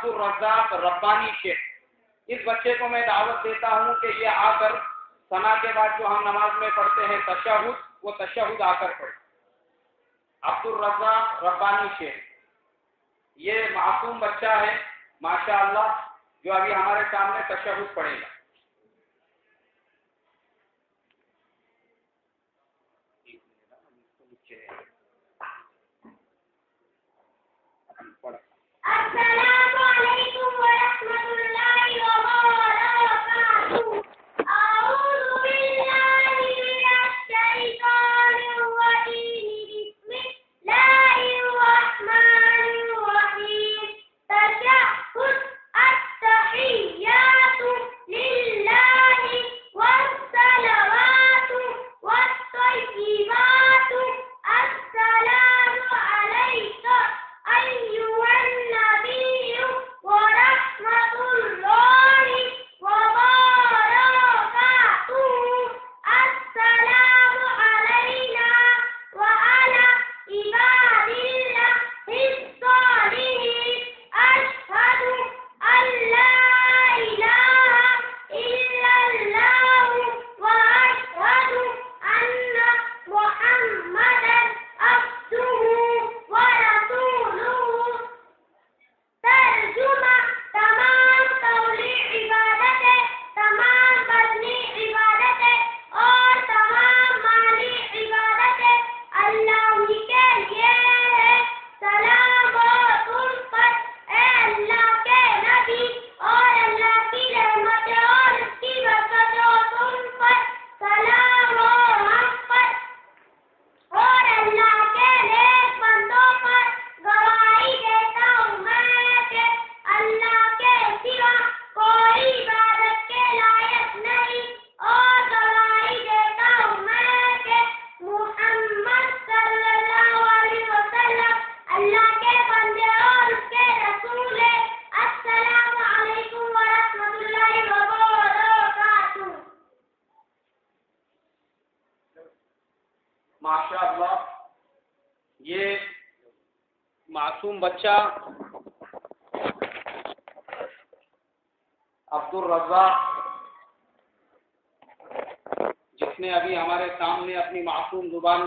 अब्दुल रज़्ज़ाक रब्बानी शेख, इस बच्चे को मैं दावत देता हूँ कि ये आकर सना के बाद जो हम नमाज में पढ़ते हैं तशहुद, वो तशहुद आकर पढ़े। अब्दुल रज़्ज़ाक रब्बानी शेख, ये मासूम बच्चा है माशाअल्लाह, जो अभी हमारे सामने तशहुद पढ़ेगा। अस्सलामु अलैकुम व रहमतुल्लाहि व बरकातुहू। अऊज़ु बिल्लाहि मिनश शैतानिर रजीम। बिस्मिल्लाहिर रहमानिर रहीम। तशहुद अत्तहिय्यातु लिल्लाहि वस्सलावातु वत्तय्यिबातु। अस्सलामु अलैका अय्युहन नबिय्यु व रहमतुल्लाहि व बरकातुहू। अस्सलामु अलैना व अला इबादिल्लाहिस सालिहीन। अशहदु अल्ला इलाहा इल्लल्लाहु व अशहदु अन्ना मुहम्मदन अब्दुहु व रसूलुहु। तर्जुमा, तमाम कौली इबादतें, तमाम बदनी इबादतें और तमाम माली इबादतें अल्लाह ही के लिए है। सलाम हो तुम पर ए अल्लाह के नबी, और अल्लाह की रहमत और उसकी बरकत हो तुम पर। सलाम हो हम पर और अल्लाह के नेक बंदों पर। गवाही देता हूँ मैं कि अल्लाह के सिवा कोई इबादत के लायक नहीं, और गवाही देता हूँ मैं कि मुहम्मद सल्लल्लाहु अलैहि वसल्लम अल्लाह के बंदे और उसके रसूल हैं। अस्सलामु अलैकुम व रहमतुल्लाहि व बरकातुहू। माशाअल्लाह, ये मासूम बच्चा अब्दुल रज़्ज़ाक, जिसने अभी हमारे सामने अपनी मासूम जुबान में